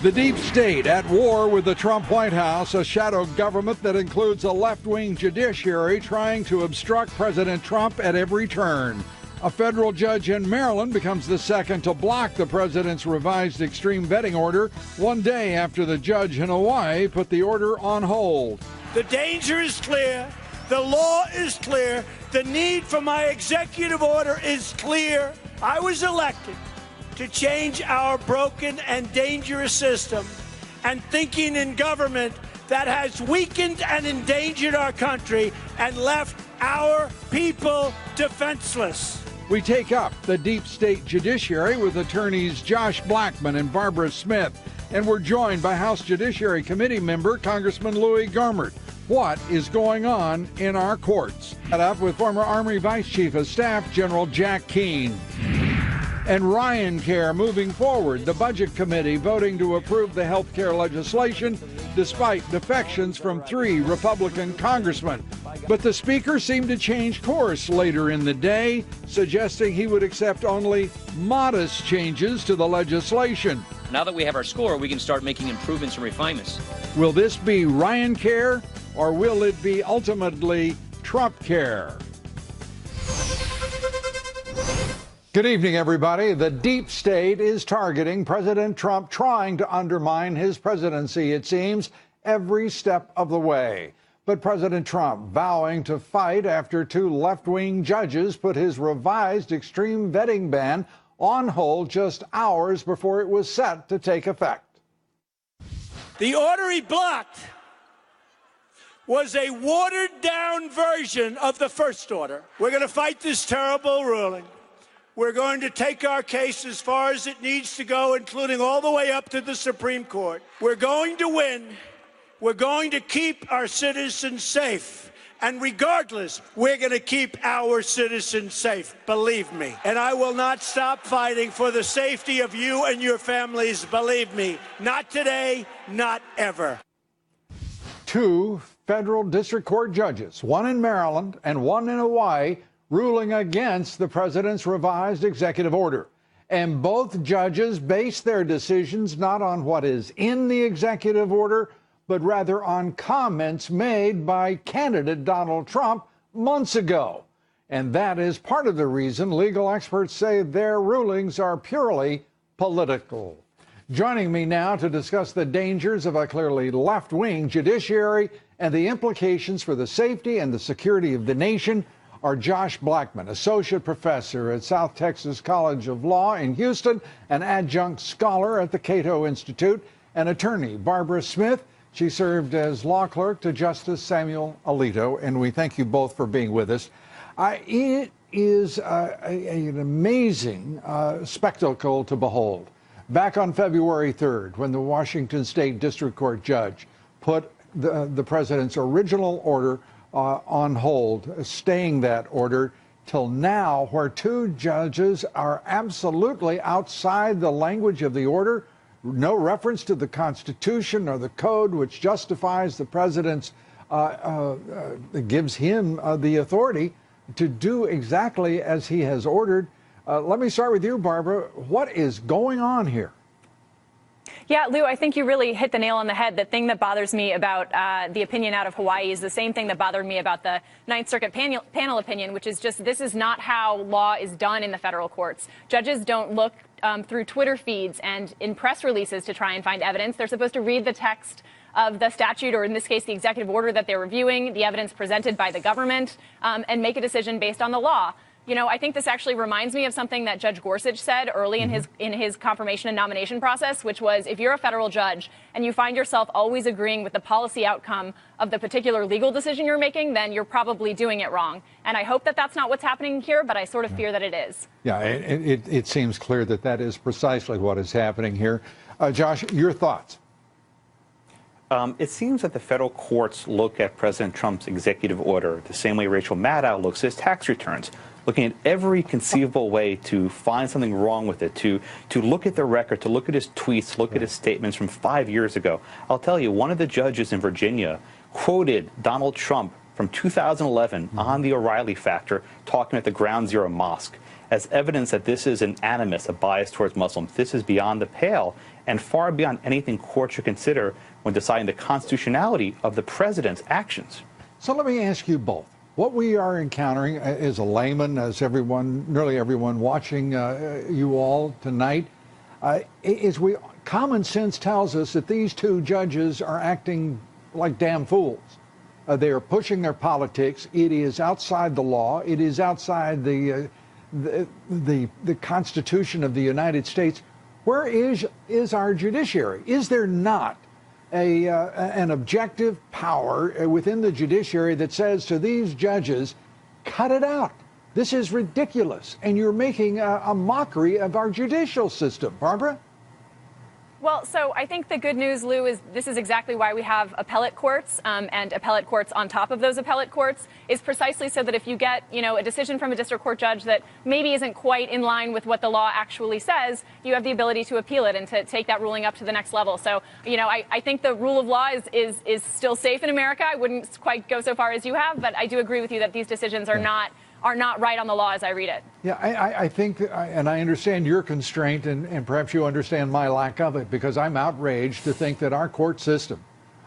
The deep state at war with the Trump White House, a shadow government that includes a left-wing judiciary trying to obstruct President Trump at every turn. A federal judge in Maryland becomes the second to block the president's revised extreme vetting order one day after the judge in Hawaii put the order on hold. The danger is clear. The law is clear. The need for my executive order is clear. I was elected to change our broken and dangerous system and thinking in government that has weakened and endangered our country and left our people defenseless. We take up the deep state judiciary with attorneys Josh Blackman and Barbara Smith, and we're joined by House Judiciary Committee member Congressman Louis Gohmert. What is going on in our courts? Up with former Army Vice Chief of Staff General Jack Keane. And Ryan Care moving forward, the Budget Committee voting to approve the health care legislation despite defections from 3 Republican congressmen. But the Speaker seemed to change course later in the day, suggesting he would accept only modest changes to the legislation. Now that we have our score, we can start making improvements and refinements. Will this be Ryan Care, or will it be ultimately Trump Care? Good evening, everybody. The deep state is targeting President Trump, trying to undermine his presidency, it seems, every step of the way. But President Trump vowing to fight after 2 left-wing judges put his revised extreme vetting ban on hold just hours before it was set to take effect. The order he blocked was a watered-down version of the first order. We're going to fight this terrible ruling. We're going to take our case as far as it needs to go, including all the way up to the Supreme Court. We're going to win. We're going to keep our citizens safe. And regardless, we're going to keep our citizens safe, believe me. And I will not stop fighting for the safety of you and your families, believe me. Not today, not ever. 2 federal district court judges, one in Maryland and one in Hawaii, ruling against the president's revised executive order. And both judges base their decisions not on what is in the executive order, but rather on comments made by candidate Donald Trump months ago. And that is part of the reason legal experts say their rulings are purely political. Joining me now to discuss the dangers of a clearly left-wing judiciary and the implications for the safety and the security of the nation are Josh Blackman, associate professor at South Texas College of Law in Houston, an adjunct scholar at the Cato Institute, and attorney Barbara Smith. She served as law clerk to Justice Samuel Alito, and we thank you both for being with us. It is an amazing spectacle to behold. Back on February 3rd, when the Washington State District Court judge put the president's original order on hold, staying that order till now, where 2 judges are absolutely outside the language of the order, no reference to the Constitution or the code which justifies the president's, gives him the authority to do exactly as he has ordered. Let me start with you, Barbara. What is going on here? Yeah, Lou, I think you really hit the nail on the head. The thing that bothers me about the opinion out of Hawaii is the same thing that bothered me about the Ninth Circuit panel opinion, which is just this is not how law is done in the federal courts. Judges don't look through Twitter feeds and in press releases to try and find evidence. They're supposed to read the text of the statute, or in this case, the executive order that they're reviewing, the evidence presented by the government, and make a decision based on the law. You know, I think this actually reminds me of something that Judge Gorsuch said early in his confirmation and nomination process, which was if you're a federal judge and you find yourself always agreeing with the policy outcome of the particular legal decision you're making, then you're probably doing it wrong. And I hope that that's not what's happening here, but I sort of fear that it is. Yeah, it seems clear that that is precisely what is happening here. Josh, your thoughts? It seems that the federal courts look at President Trump's executive order the same way Rachel Maddow looks at his tax returns, looking at every conceivable way to find something wrong with it, to look at the record, to look at his tweets, look at his statements from 5 years ago. I'll tell you, one of the judges in Virginia quoted Donald Trump from 2011 on the O'Reilly factor, talking at the Ground Zero Mosque. as evidence that this is an animus, a bias towards Muslims. This is beyond the pale and far beyond anything courts should consider when deciding the constitutionality of the president's actions. So let me ask you both. What we are encountering as a layman, as everyone, nearly everyone watching you all tonight, common sense tells us that these two judges are acting like damn fools. They are pushing their politics. It is outside the law. It is outside the Constitution of the United States. Where is our judiciary? Is there not an objective power within the judiciary that says to these judges, cut it out? This is ridiculous, and you're making a mockery of our judicial system. Barbara? Well, so I think the good news, Lou, is this is exactly why we have appellate courts and appellate courts on top of those appellate courts, is precisely so that if you get, a decision from a district court judge that maybe isn't quite in line with what the law actually says, you have the ability to appeal it and to take that ruling up to the next level. So, I think the rule of law is still safe in America. I wouldn't quite go so far as you have, but I do agree with you that these decisions are not right on the law as I read it. Yeah, I think, and I understand your constraint, and perhaps you understand my lack of it, because I'm outraged to think that our court system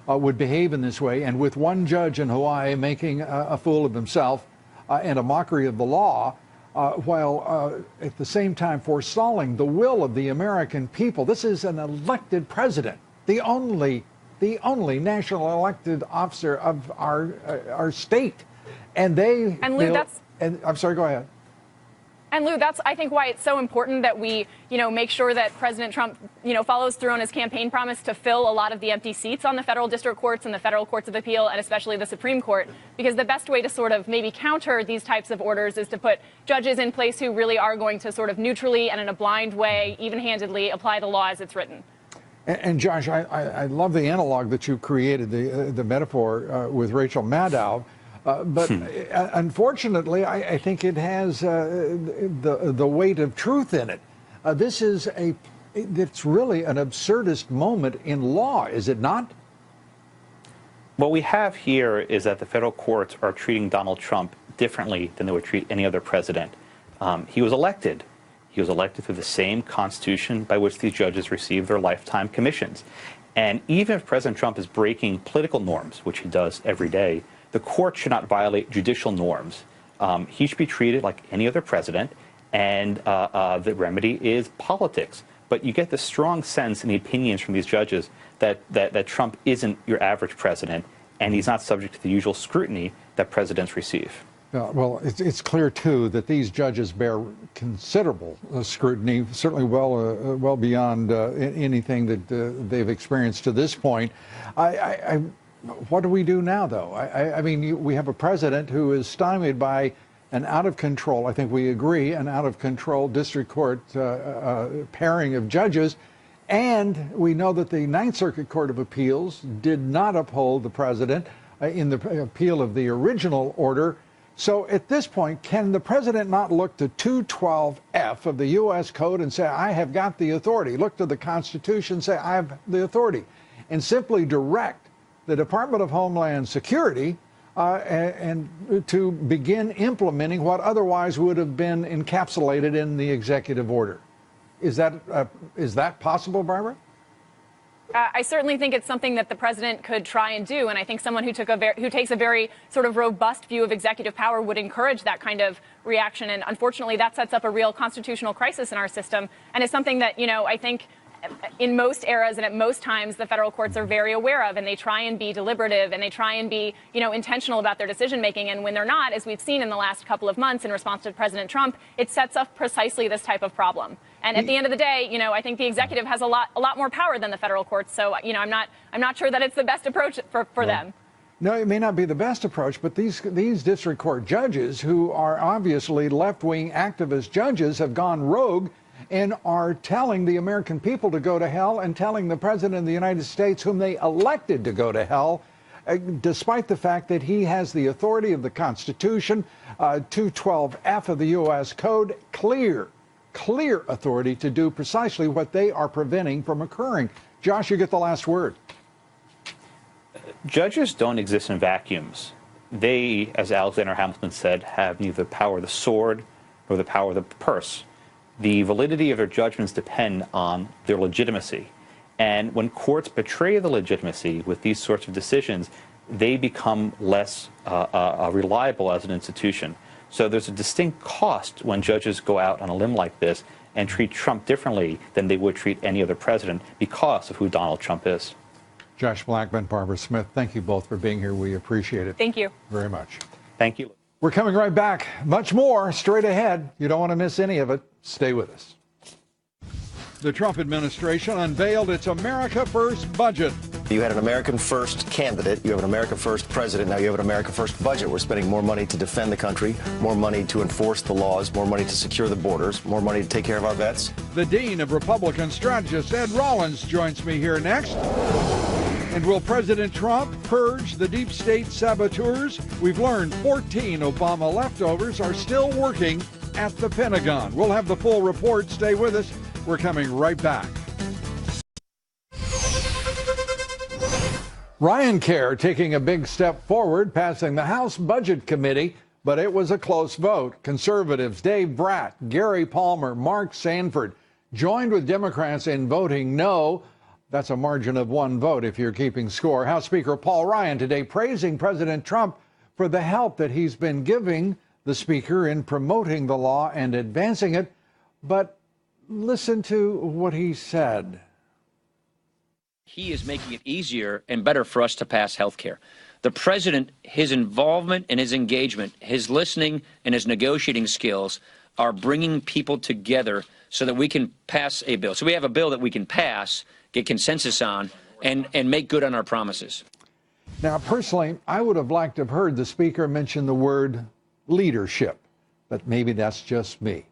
would behave in this way, and with one judge in Hawaii making a fool of himself and a mockery of the law, while at the same time forestalling the will of the American people. This is an elected president, the only national elected officer of our state, and they. And Lou, And I'm sorry, go ahead. And Lou, that's, I think, why it's so important that we, make sure that President Trump, follows through on his campaign promise to fill a lot of the empty seats on the federal district courts and the federal courts of appeal, and especially the Supreme Court, because the best way to sort of maybe counter these types of orders is to put judges in place who really are going to sort of neutrally and in a blind way, even-handedly, apply the law as it's written. And Josh, I love the analog that you created, the metaphor with Rachel Maddow. But unfortunately, I think it has the weight of truth in it. It's really an absurdist moment in law, is it not? What we have here is that the federal courts are treating Donald Trump differently than they would treat any other president. He was elected. He was elected through the same Constitution by which these judges receive their lifetime commissions. And even if President Trump is breaking political norms, which he does every day, the court should not violate judicial norms. He should be treated like any other president, and the remedy is politics. But you get the strong sense in the opinions from these judges that Trump isn't your average president, and he's not subject to the usual scrutiny that presidents receive. Well, it's clear, too, that these judges bear considerable scrutiny, certainly well beyond anything that they've experienced to this point. What do we do now, though? I mean, we have a president who is stymied by an out-of-control, I think we agree, an out-of-control district court pairing of judges, and we know that the Ninth Circuit Court of Appeals did not uphold the president in the appeal of the original order. So at this point, can the president not look to 212F of the U.S. Code and say, I have got the authority? Look to the Constitution, say, I have the authority, and simply direct the Department of Homeland Security and to begin implementing what otherwise would have been encapsulated in the executive order. Is that possible, Barbara? I certainly think it's something that the president could try and do, and I think someone who takes a very sort of robust view of executive power would encourage that kind of reaction. And unfortunately, that sets up a real constitutional crisis in our system, and it's something that I think in most eras and at most times the federal courts are very aware of, and they try and be deliberative and they try and be intentional about their decision making. And when they're not, as we've seen in the last couple of months in response to President Trump, it sets up precisely this type of problem. And at the end of the day, I think the executive has a lot more power than the federal courts. So I'm not sure that it's the best approach for them. No, it may not be the best approach, but these district court judges, who are obviously left-wing activist judges, have gone rogue and are telling the American people to go to hell and telling the President of the United States, whom they elected to go to hell, despite the fact that he has the authority of the Constitution, 212F of the U.S. Code, clear authority to do precisely what they are preventing from occurring. Josh, you get the last word. Judges don't exist in vacuums. They, as Alexander Hamilton said, have neither the power of the sword nor the power of the purse. The validity of their judgments depend on their legitimacy. And when courts betray the legitimacy with these sorts of decisions, they become less reliable as an institution. So there's a distinct cost when judges go out on a limb like this and treat Trump differently than they would treat any other president because of who Donald Trump is. Josh Blackman, Barbara Smith, thank you both for being here. We appreciate it. Thank you very much. Thank you. We're coming right back. Much more straight ahead. You don't want to miss any of it. Stay with us. The Trump administration unveiled its America First budget. You had an American First candidate, you have an America First president, now you have an America First budget. We're spending more money to defend the country, more money to enforce the laws, more money to secure the borders, more money to take care of our vets. The Dean of Republican Strategist, Ed Rollins, joins me here next. And will President Trump purge the deep state saboteurs? We've learned 14 Obama leftovers are still working at the Pentagon. We'll have the full report. Stay with us. We're coming right back. Ryan Care taking a big step forward, passing the House Budget Committee, but it was a close vote. Conservatives Dave Bratt, Gary Palmer, Mark Sanford joined with Democrats in voting no. That's a margin of one vote if you're keeping score. House Speaker Paul Ryan today praising President Trump for the help that he's been giving the Speaker in promoting the law and advancing it. But listen to what he said. He is making it easier and better for us to pass health care. The president, his involvement and his engagement, his listening and his negotiating skills are bringing people together so that we can pass a bill. So we have a bill that we can pass, get consensus on, and make good on our promises. Now, personally, I would have liked to have heard the Speaker mention the word leadership, but maybe that's just me.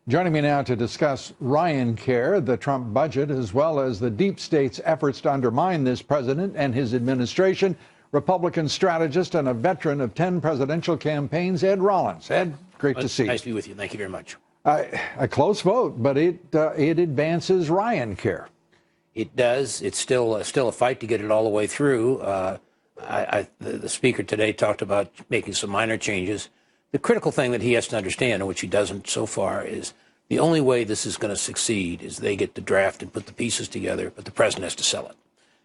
Joining me now to discuss Ryan Care, the Trump budget, as well as the deep state's efforts to undermine this president and his administration, Republican strategist and a veteran of 10 presidential campaigns, Ed Rollins. Ed, great to see you. Nice to be with you. Thank you very much. A close vote, but it advances Ryan Care. It does. It's still a fight to get it all the way through. The Speaker today talked about making some minor changes. The critical thing that he has to understand, and which he doesn't so far, is the only way this is going to succeed is they get the draft and put the pieces together, but the president has to sell it.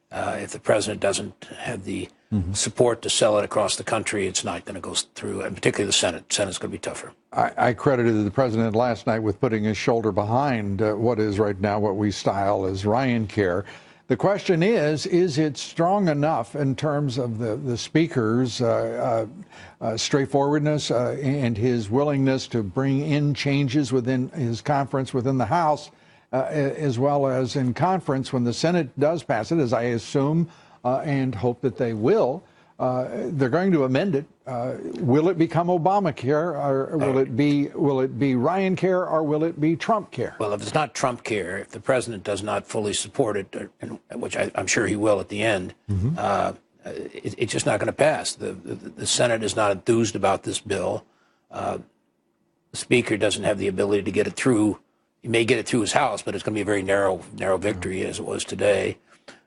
If the president doesn't have the support to sell it across the country, it's not going to go through, and particularly the Senate. The Senate's going to be tougher. I credited the president last night with putting his shoulder behind what is right now what we style as Ryan Care. The question is it strong enough in terms of the Speaker's straightforwardness and his willingness to bring in changes within his conference within the House, as well as in conference when the Senate does pass it, as I assume and hope that they will. They're going to amend it. Will it become Obamacare, or will it be Ryan Care, or will it be Trump Care? Well, if it's not Trump Care, if the president does not fully support it, which I'm sure he will at the end, it's just not going to pass. The Senate is not enthused about this bill. The Speaker doesn't have the ability to get it through. He may get it through his House, but it's going to be a very narrow victory as it was today.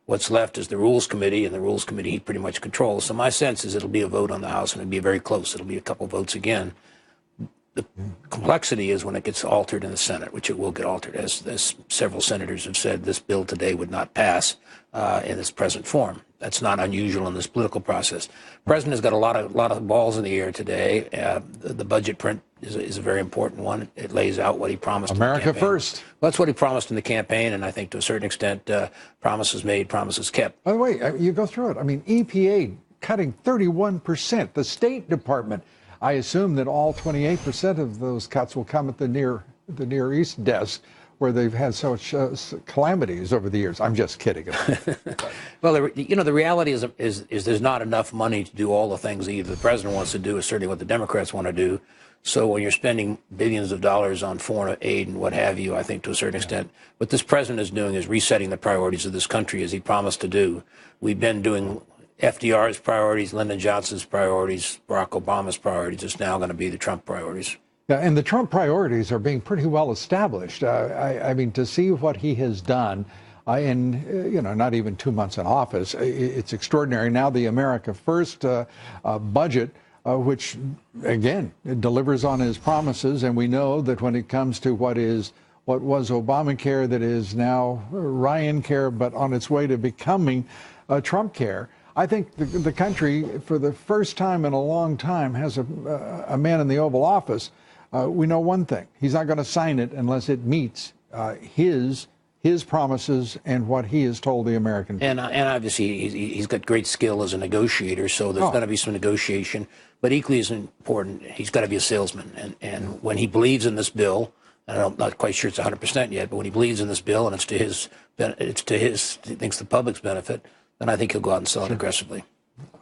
What's left is the Rules Committee, and the Rules Committee he pretty much controls. So my sense is it'll be a vote on the House, and it'll be very close. It'll be a couple votes again. The complexity is when it gets altered in the Senate, which it will get altered. As several senators have said, this bill today would not pass in its present form. That's not unusual in this political process. The president has got a lot of balls in the air today. The budget print is a very important one. It lays out what he promised. America first. Well, that's what he promised in the campaign, and I think to a certain extent, promises made, promises kept. By the way, you go through it. I mean, EPA cutting 31%. The State Department, I assume that all 28% of those cuts will come at the Near East desk, where they've had such calamities over the years. I'm just kidding. Well, the reality is there's not enough money to do all the things that either the president wants to do, or certainly what the Democrats want to do. So when you're spending billions of dollars on foreign aid and what have you, I think to a certain extent, what this president is doing is resetting the priorities of this country as he promised to do. We've been doing FDR's priorities, Lyndon Johnson's priorities, Barack Obama's priorities. It's now going to be the Trump priorities. Yeah, and the Trump priorities are being pretty well established. I mean, to see what he has done in, not even 2 months in office, it's extraordinary. Now the America First budget which, again, it delivers on his promises. And we know that when it comes to what was Obamacare that is now Ryan Care, but on its way to becoming Trump Care, I think the country, for the first time in a long time, has a man in the Oval Office. We know one thing. He's not going to sign it unless it meets his promises and what he has told the American people. And obviously, he's got great skill as a negotiator, so there's going to be some negotiation. But equally as important, he's got to be a salesman. And when he believes in this bill, and I'm not quite sure it's 100% yet, but when he believes in this bill and he thinks the public's benefit, then I think he'll go out and sell it aggressively.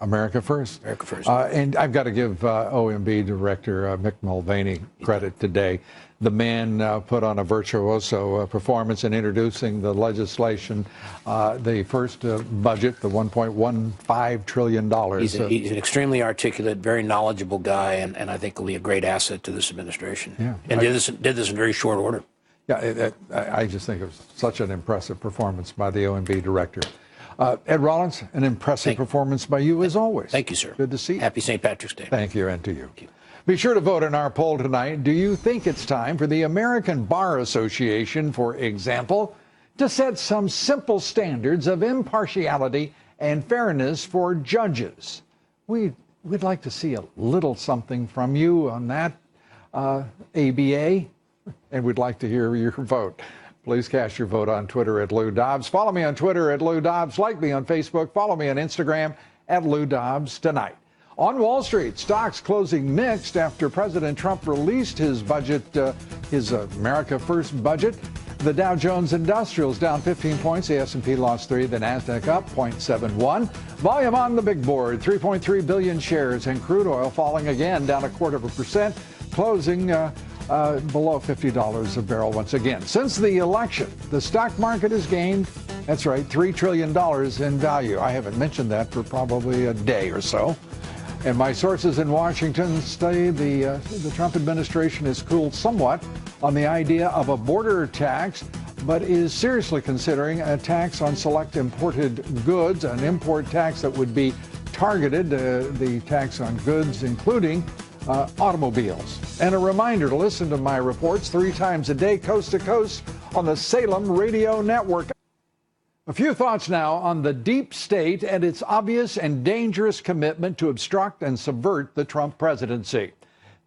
America first. America first. And I've got to give OMB Director Mick Mulvaney credit today. The man put on a virtuoso performance in introducing the legislation, the first budget, the $1.15 trillion. He's an extremely articulate, very knowledgeable guy, and I think will be a great asset to this administration. Yeah, and did this in very short order. Yeah, I just think it was such an impressive performance by the OMB Director. Ed Rollins, an impressive performance by you as always. Thank you, sir. Good to see you. Happy St. Patrick's Day. Thank you, and to you. Be sure to vote in our poll tonight. Do you think it's time for the American Bar Association, for example, to set some simple standards of impartiality and fairness for judges? We'd like to see a little something from you on that, ABA, and we'd like to hear your vote. Please cast your vote on Twitter at Lou Dobbs. Follow me on Twitter at Lou Dobbs. Like me on Facebook. Follow me on Instagram at Lou Dobbs Tonight. On Wall Street, stocks closing mixed after President Trump released his budget, his America First budget. The Dow Jones Industrials down 15 points. The S&P lost 3. The Nasdaq up 0.71. Volume on the big board, 3.3 billion shares, and crude oil falling again, down 0.25%, closing below $50 a barrel once again. Since the election, the stock market has gained, that's right, $3 trillion in value. I haven't mentioned that for probably a day or so. And my sources in Washington say the Trump administration has cooled somewhat on the idea of a border tax, but is seriously considering a tax on select imported goods, an import tax that would be targeted, the tax on goods, including automobiles. And a reminder to listen to my reports 3 times a day, coast to coast, on the Salem Radio Network. A few thoughts now on the deep state and its obvious and dangerous commitment to obstruct and subvert the Trump presidency.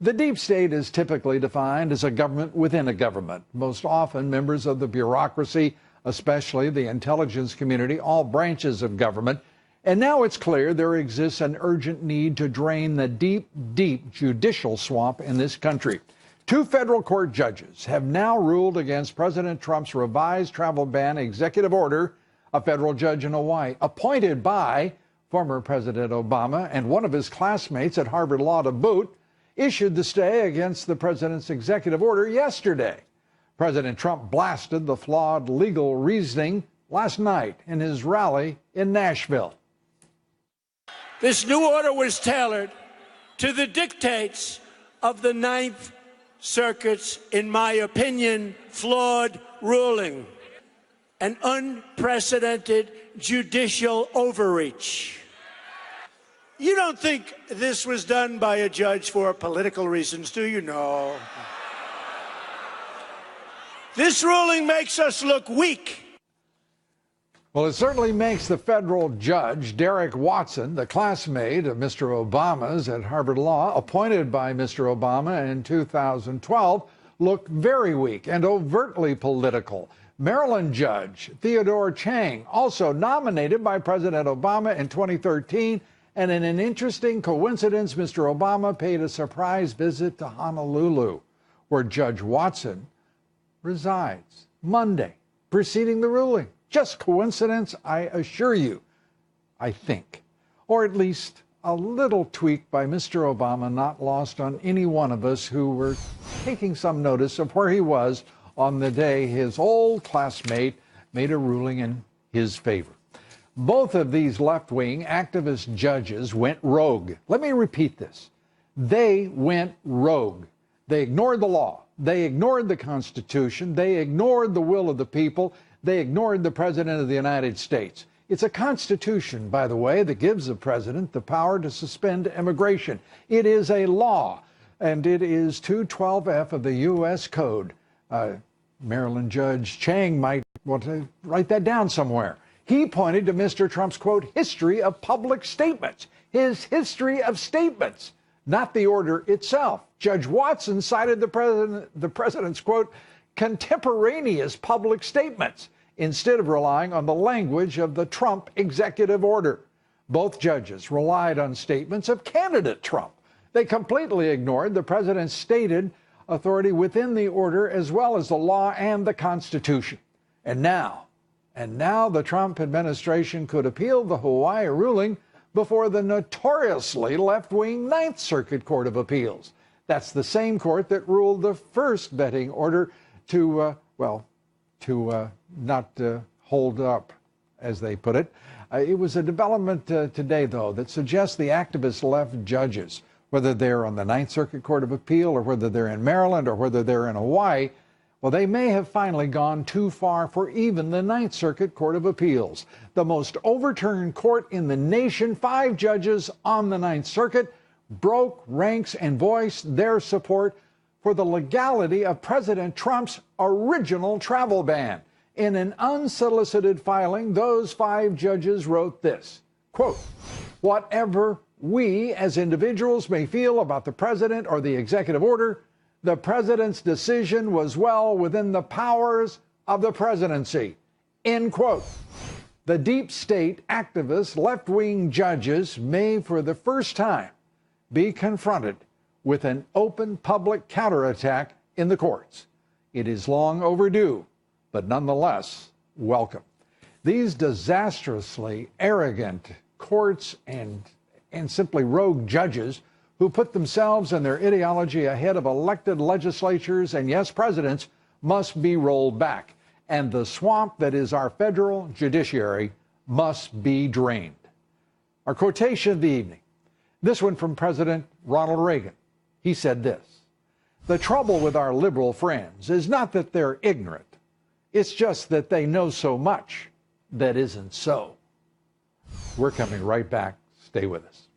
The deep state is typically defined as a government within a government, most often members of the bureaucracy, especially the intelligence community, all branches of government. And now it's clear there exists an urgent need to drain the deep, deep judicial swamp in this country. 2 federal court judges have now ruled against President Trump's revised travel ban executive order. A federal judge in Hawaii, appointed by former President Obama and one of his classmates at Harvard Law to boot, issued the stay against the president's executive order yesterday. President Trump blasted the flawed legal reasoning last night in his rally in Nashville. This new order was tailored to the dictates of the Ninth Circuit's, in my opinion, flawed ruling. An unprecedented judicial overreach. You don't think this was done by a judge for political reasons, do you? No. This ruling makes us look weak. Well, it certainly makes the federal judge, Derek Watson, the classmate of Mr. Obama's at Harvard Law, appointed by Mr. Obama in 2012, look very weak and overtly political. Maryland Judge Theodore Chang, also nominated by President Obama in 2013, and in an interesting coincidence, Mr. Obama paid a surprise visit to Honolulu, where Judge Watson resides, Monday, preceding the ruling. Just coincidence, I assure you, I think. Or at least a little tweak by Mr. Obama, not lost on any one of us who were taking some notice of where he was on the day his old classmate made a ruling in his favor. Both of these left-wing activist judges went rogue. Let me repeat this. They went rogue. They ignored the law. They ignored the Constitution. They ignored the will of the people. They ignored the President of the United States. It's a constitution, by the way, that gives the president the power to suspend immigration. It is a law, and it is 212F of the U.S. Code. Maryland Judge Chang might want to write that down somewhere. He pointed to Mr. Trump's, quote, history of public statements. His history of statements, not the order itself. Judge Watson cited the president's, quote, contemporaneous public statements instead of relying on the language of the Trump executive order. Both judges relied on statements of candidate Trump. They completely ignored the president's stated authority within the order as well as the law and the Constitution. And now the Trump administration could appeal the Hawaii ruling before the notoriously left-wing Ninth Circuit Court of Appeals. That's the same court that ruled the first vetting order to not hold up, as they put it. It was a development today, though, that suggests the activist left judges, whether they're on the Ninth Circuit Court of Appeal or whether they're in Maryland or whether they're in Hawaii, well, they may have finally gone too far for even the Ninth Circuit Court of Appeals. The most overturned court in the nation, 5 judges on the Ninth Circuit broke ranks and voiced their support for the legality of President Trump's original travel ban. In an unsolicited filing, those 5 judges wrote this, quote, whatever we as individuals may feel about the president or the executive order, the president's decision was well within the powers of the presidency, end quote. The deep state activist left-wing judges may for the first time be confronted with an open public counterattack in the courts. It is long overdue, but nonetheless welcome. These disastrously arrogant courts and simply rogue judges who put themselves and their ideology ahead of elected legislatures and, yes, presidents, must be rolled back. And the swamp that is our federal judiciary must be drained. Our quotation of the evening, this one from President Ronald Reagan. He said this, the trouble with our liberal friends is not that they're ignorant. It's just that they know so much that isn't so. We're coming right back. Stay with us.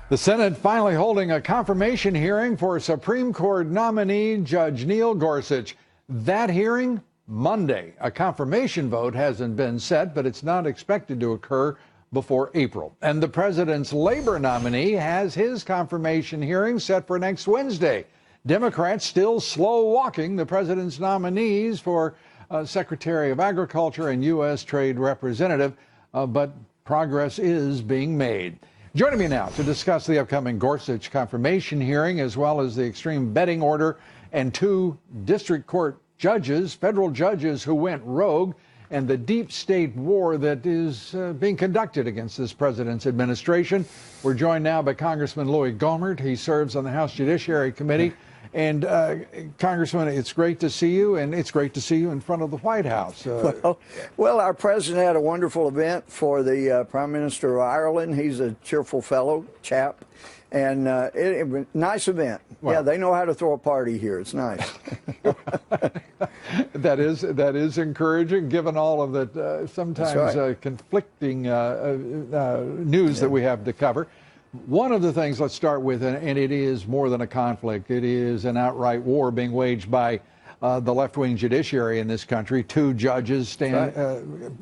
The Senate finally holding a confirmation hearing for Supreme Court nominee Judge Neil Gorsuch. That hearing, Monday. A confirmation vote hasn't been set, but it's not expected to occur before April. And the president's labor nominee has his confirmation hearing set for next Wednesday. Democrats still slow walking the president's nominees for Secretary of Agriculture and U.S. Trade Representative, but progress is being made. Joining me now to discuss the upcoming Gorsuch confirmation hearing, as well as the extreme betting order and 2 district court judges, federal judges who went rogue, and the deep state war that is being conducted against this president's administration. We're joined now by Congressman Louis Gohmert. He serves on the House Judiciary Committee. And Congressman, it's great to see you, and it's great to see you in front of the White House. Well, our president had a wonderful event for the Prime Minister of Ireland. He's a cheerful fellow, chap, and nice event. Wow. Yeah, they know how to throw a party here. It's nice. That is encouraging, given all of the sometimes conflicting news that we have to cover. One of the things, let's start with, and it is more than a conflict, it is an outright war being waged by the left-wing judiciary in this country. 2 judges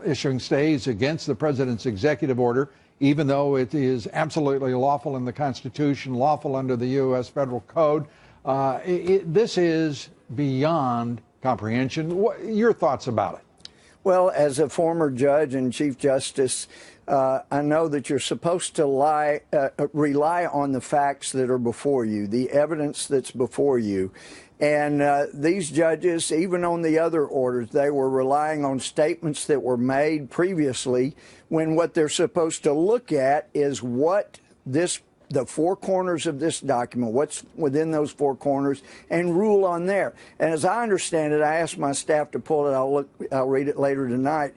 issuing stays against the president's executive order, even though it is absolutely lawful in the Constitution, lawful under the U.S. Federal Code. This is beyond comprehension. What your thoughts about it? Well, as a former judge and Chief Justice, I know that you're supposed to rely on the facts that are before you, the evidence that's before you. And these judges, even on the other orders, they were relying on statements that were made previously, when what they're supposed to look at is what the 4 corners of this document, what's within those 4 corners, and rule on there. And as I understand it, I asked my staff to pull it. I'll read it later tonight.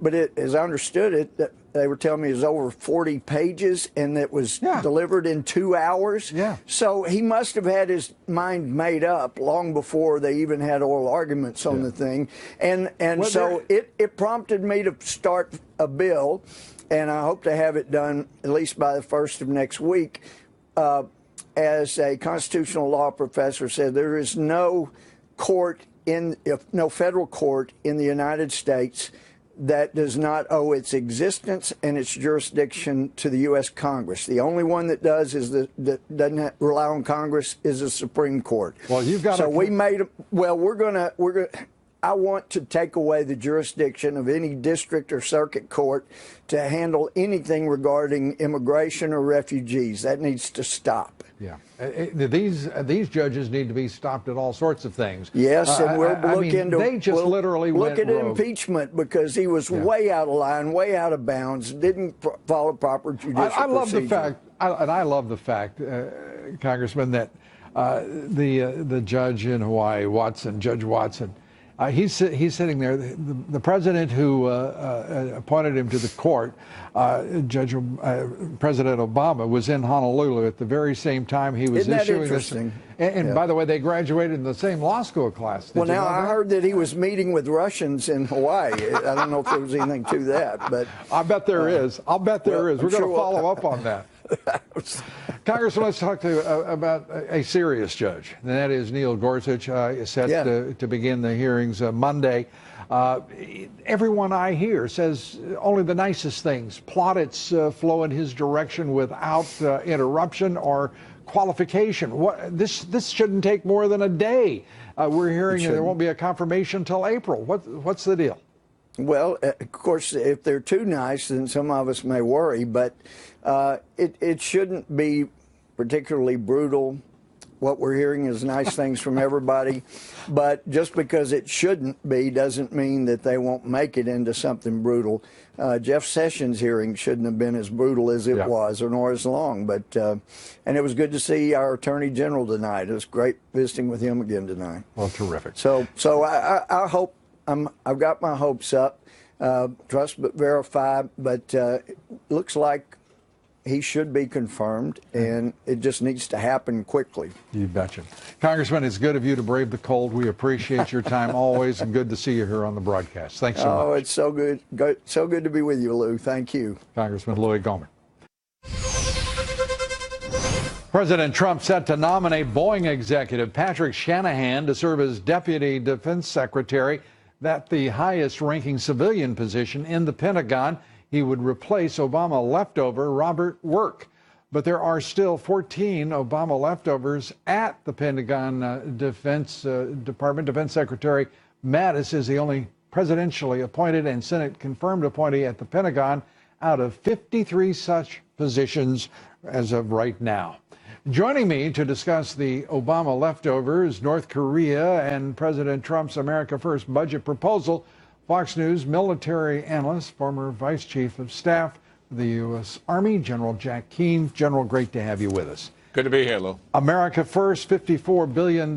But as I understood it, they were telling me it was over 40 pages, and it was delivered in 2 hours. Yeah. So he must have had his mind made up long before they even had oral arguments on the thing. And so it prompted me to start a bill, and I hope to have it done at least by the 1st of next week. As a constitutional law professor said, there is no federal court in the United States that does not owe its existence and its jurisdiction to the U.S. Congress. The only one that does is that doesn't rely on Congress is the Supreme Court. Well, you've got. So we made. Well, we're gonna. I want to take away the jurisdiction of any district or circuit court to handle anything regarding immigration or refugees. That needs to stop. Yeah, these judges need to be stopped at all sorts of things. Yes, and we'll look into. They just literally look went at rogue. Impeachment because he was way out of line, way out of bounds, didn't follow proper judicial I love procedure. the fact, I love the fact, Congressman, that the judge in Hawaii, Judge Watson. He's sitting there. The president who appointed him to the court, President Obama, was in Honolulu at the very same time he was Isn't that issuing interesting? this. And by the way, they graduated in the same law school class. Well, now I heard that he was meeting with Russians in Hawaii. I don't know if there was anything to that, but I bet there is. I'll bet there is. We're going to follow up on that. Congressman, let's talk about a serious judge, and that is Neil Gorsuch. Is set to begin the hearings Monday. Everyone I hear says only the nicest things. Plaudits flow in his direction without interruption or qualification. This shouldn't take more than a day. We're hearing there won't be a confirmation until April. What's the deal? Well, of course, if they're too nice, then some of us may worry, but it shouldn't be particularly brutal. What we're hearing is nice things from everybody, but just because it shouldn't be doesn't mean that they won't make it into something brutal. Jeff Sessions' hearing shouldn't have been as brutal as it was, or nor as long, but and it was good to see our Attorney General tonight. It was great visiting with him again tonight. Well, terrific. So I hope. I've got my hopes up. Trust but verify. But it looks like he should be confirmed, and it just needs to happen quickly. You betcha. Congressman, it's good of you to brave the cold. We appreciate your time always, and good to see you here on the broadcast. Thanks so much. Oh, it's so good. So good to be with you, Lou. Thank you. Congressman Louis Gohmert. President Trump set to nominate Boeing executive Patrick Shanahan to serve as Deputy Defense Secretary. That's the highest-ranking civilian position in the Pentagon. He would replace Obama leftover Robert Work. But there are still 14 Obama leftovers at the Pentagon Defense Department. Defense Secretary Mattis is the only presidentially appointed and Senate-confirmed appointee at the Pentagon out of 53 such positions as of right now. Joining me to discuss the Obama leftovers, North Korea, and President Trump's America First budget proposal, Fox News military analyst, former Vice Chief of Staff of the U.S. Army, General Jack Keane. General, great to have you with us. Good to be here, Lou. America First, $54 billion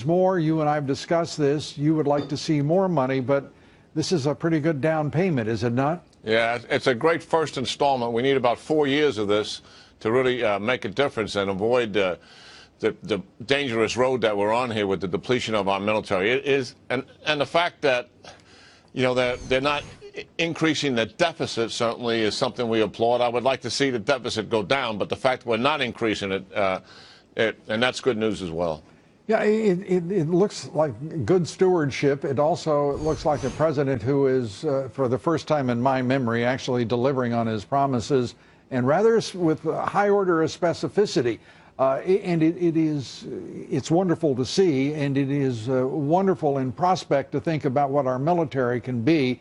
more. You and I have discussed this. You would like to see more money, but this is a pretty good down payment, is it not? Yeah, it's a great first installment. We need about 4 years of this to really make a difference and avoid the dangerous road that we're on here with the depletion of our military. It is, and the fact that, you know, they're not increasing the deficit certainly is something we applaud. I would like to see the deficit go down, but the fact we're not increasing it, and that's good news as well. Yeah, it looks like good stewardship. It also looks like a president who is, for the first time in my memory, actually delivering on his promises, and rather with a high order of specificity. And it's wonderful to see, and it is wonderful in prospect to think about what our military can be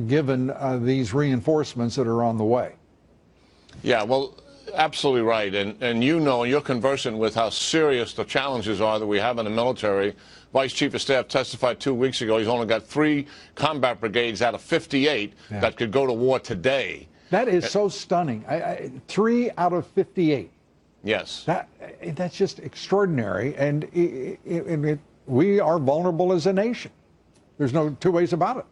given these reinforcements that are on the way. Yeah, well, absolutely right. And you know, you're conversant with how serious the challenges are that we have in the military. Vice Chief of Staff testified 2 weeks ago. He's only got 3 combat brigades out of 58 that could go to war today. That is so stunning. 3 out of 58. Yes. That's just extraordinary. And we are vulnerable as a nation. There's no two ways about it.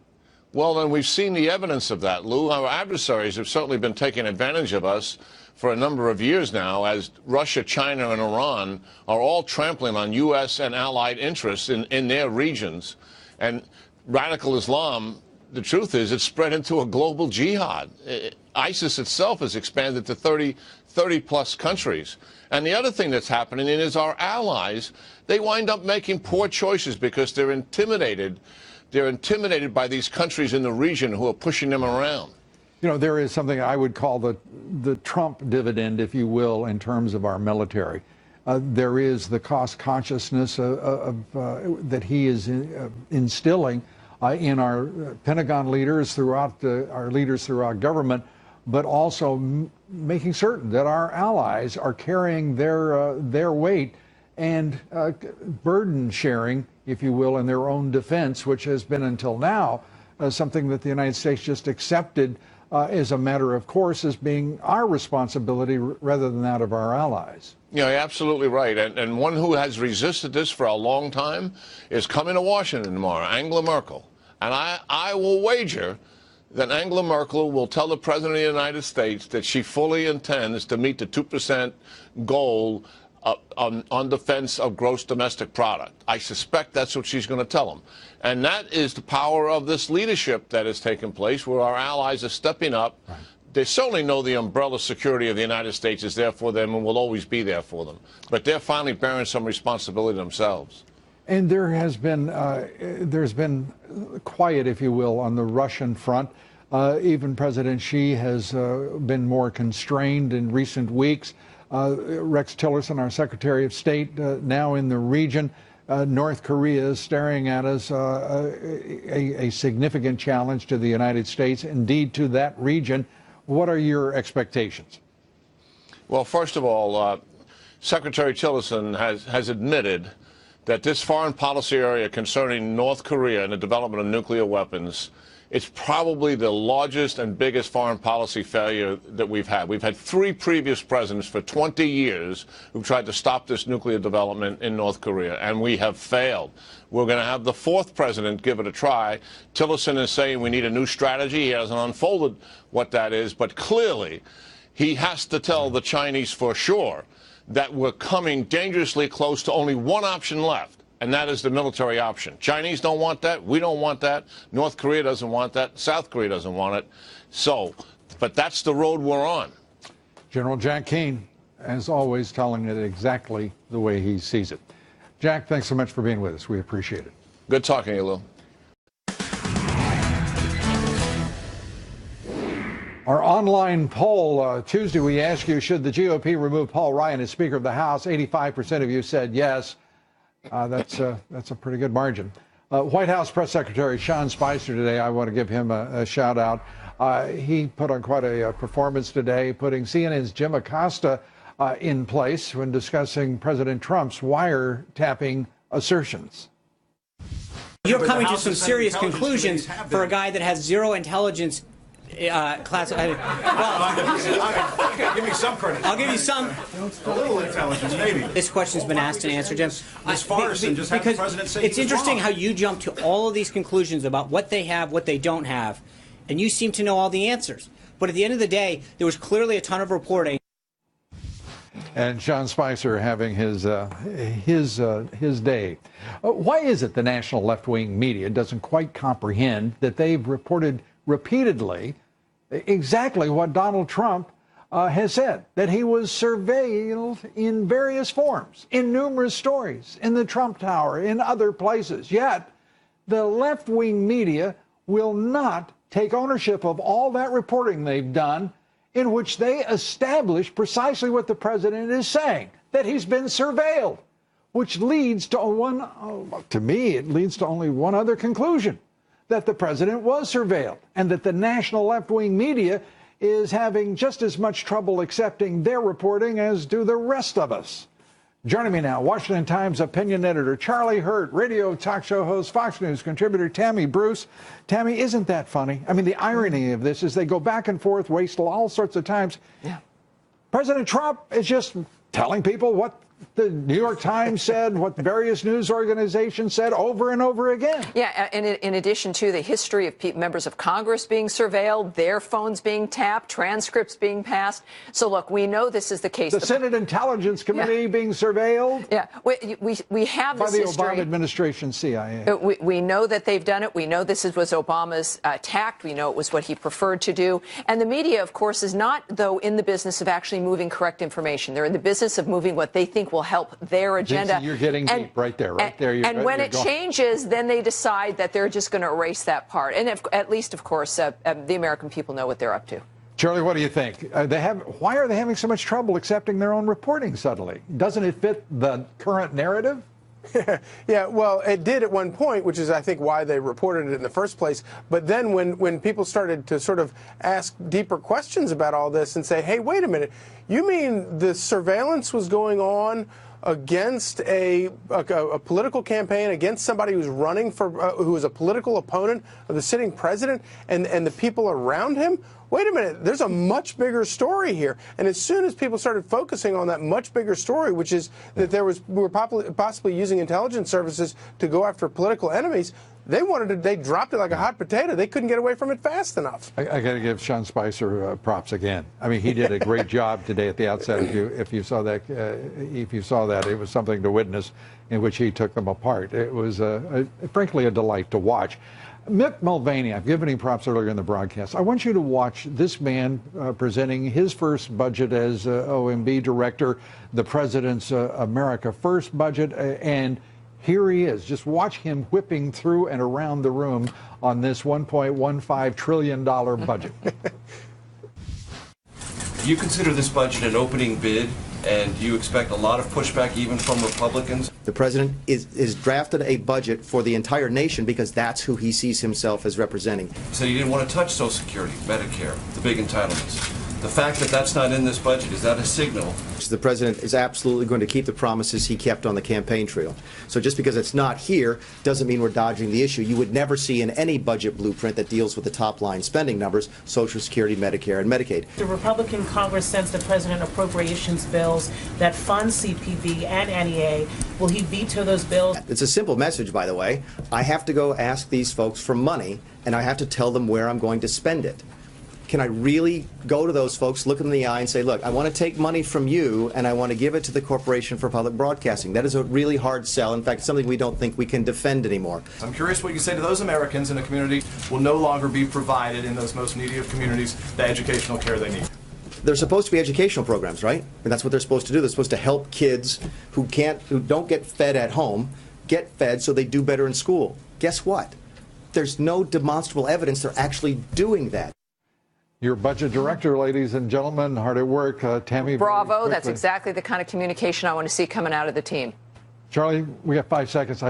Well, then we've seen the evidence of that, Lou. Our adversaries have certainly been taking advantage of us for a number of years now, as Russia, China, and Iran are all trampling on U.S. and allied interests in their regions. And radical Islam, the truth is, it's spread into a global jihad. ISIS itself has expanded to 30-plus countries. And the other thing that's happening is our allies, they wind up making poor choices because they're intimidated. They're intimidated by these countries in the region who are pushing them around. You know, there is something I would call the Trump dividend, if you will, in terms of our military. There is the cost consciousness that he is instilling in our Pentagon leaders throughout our leaders throughout government, but also making certain that our allies are carrying their weight and burden sharing, if you will, in their own defense, which has been until now something that the United States just accepted as a matter of course as being our responsibility rather than that of our allies. Yeah, you're absolutely right. And one who has resisted this for a long time is coming to Washington tomorrow, Angela Merkel. And I will wager that Angela Merkel will tell the President of the United States that she fully intends to meet the 2% goal on defense of gross domestic product. I suspect that's what she's going to tell him. And that is the power of this leadership that has taken place, where our allies are stepping up. Right. They certainly know the umbrella security of the United States is there for them and will always be there for them. But they're finally bearing some responsibility themselves. And there has been, there's been quiet, if you will, on the Russian front. Even President Xi has been more constrained in recent weeks. Rex Tillerson, our Secretary of State, now in the region. North Korea is staring at us, a significant challenge to the United States, indeed to that region. What are your expectations? Well, first of all, Secretary Tillerson has admitted that this foreign policy area concerning North Korea and the development of nuclear weapons, it's probably the largest and biggest foreign policy failure that we've had. We've had 3 previous presidents for 20 years who've tried to stop this nuclear development in North Korea, and we have failed. We're going to have the 4th president give it a try. Tillerson is saying we need a new strategy. He hasn't unfolded what that is, but clearly he has to tell the Chinese for sure that we're coming dangerously close to only one option left, and that is the military option. Chinese don't want that. We don't want that. North Korea doesn't want that. South Korea doesn't want it. So, but that's the road we're on. General Jack Keane, as always, telling it exactly the way he sees it. Jack, thanks so much for being with us. We appreciate it. Good talking to you, Lou. Our online poll Tuesday, we asked you, should the GOP remove Paul Ryan as Speaker of the House? 85% of you said yes. That's a pretty good margin. White House Press Secretary Sean Spicer today, I want to give him a shout out. He put on quite a performance today, putting CNN's Jim Acosta in place when discussing President Trump's wiretapping assertions. You're coming to some serious conclusions for a guy that has zero intelligence class. Well, give me some credit. I'll give you some. A little intelligence, maybe. This question's been asked and answered, Jim. As far as just have the president say it's interesting how you jump to all of these conclusions about what they have, what they don't have, and you seem to know all the answers. But at the end of the day, there was clearly a ton of reporting. And Sean Spicer having his day. Why is it the national left-wing media doesn't quite comprehend that they've reported repeatedly exactly what Donald Trump has said, that he was surveilled in various forms, in numerous stories, in the Trump Tower, in other places. Yet the left-wing media will not take ownership of all that reporting they've done, in which they establish precisely what the president is saying, that he's been surveilled, which leads to to me, it leads to only one other conclusion, that the president was surveilled, and that the national left-wing media is having just as much trouble accepting their reporting as do the rest of us. Joining me now, Washington Times opinion editor Charlie Hurt, radio talk show host, Fox News contributor Tammy Bruce. Tammy, isn't that funny? I mean, the irony of this is they go back and forth, waste all sorts of times. Yeah. President Trump is just telling people what the New York Times said, what various news organizations said over and over again. Yeah, and in addition to the history of members of Congress being surveilled, their phones being tapped, transcripts being passed. So, look, we know this is the case. The Senate Intelligence Committee being surveilled. Yeah, we have this by the history. Obama administration CIA. We know that they've done it. We know this was Obama's tact. We know it was what he preferred to do. And the media, of course, is not, though, in the business of actually moving correct information. They're in the business of moving what they think will help their agenda. You're getting deep right there, right there. And when it changes, then they decide that they're just going to erase that part. And at least, of course, the American people know what they're up to. Charlie, what do you think? Why are they having so much trouble accepting their own reporting suddenly? Doesn't it fit the current narrative? Yeah, well, it did at one point, which is, I think, why they reported it in the first place. But then when people started to sort of ask deeper questions about all this and say, hey, wait a minute, you mean the surveillance was going on against a political campaign, against somebody who's running for, who is a political opponent of the sitting president and the people around him? Wait a minute, there's a much bigger story here. And as soon as people started focusing on that much bigger story, which is that we were possibly using intelligence services to go after political enemies, they dropped it like a hot potato. They couldn't get away from it fast enough. I got to give Sean Spicer props again. I mean, he did a great job today at the outset. If you saw that, it was something to witness in which he took them apart. It was, frankly, a delight to watch. Mick Mulvaney, I've given him props earlier in the broadcast. I want you to watch this man presenting his first budget as OMB director, the president's America First budget, and here he is. Just watch him whipping through and around the room on this $1.15 trillion budget. You consider this budget an opening bid, and you expect a lot of pushback even from Republicans? The president is drafted a budget for the entire nation because that's who he sees himself as representing. He said he didn't want to touch Social Security, Medicare, the big entitlements. The fact that that's not in this budget, is that a signal? The president is absolutely going to keep the promises he kept on the campaign trail. So just because it's not here doesn't mean we're dodging the issue. You would never see in any budget blueprint that deals with the top line spending numbers, Social Security, Medicare, and Medicaid. The Republican Congress sends the president appropriations bills that fund CPV and NEA. Will he veto those bills? It's a simple message, by the way. I have to go ask these folks for money, and I have to tell them where I'm going to spend it. Can I really go to those folks, look them in the eye, and say, look, I want to take money from you, and I want to give it to the Corporation for Public Broadcasting? That is a really hard sell. In fact, something we don't think we can defend anymore. I'm curious what you say to those Americans in a community will no longer be provided in those most needy of communities the educational care they need. They're supposed to be educational programs, right? And that's what they're supposed to do. They're supposed to help kids who don't get fed at home get fed so they do better in school. Guess what? There's no demonstrable evidence they're actually doing that. Your budget director, ladies and gentlemen, hard at work. Tammy. Bravo. That's exactly the kind of communication I want to see coming out of the team. Charlie, we have 5 seconds.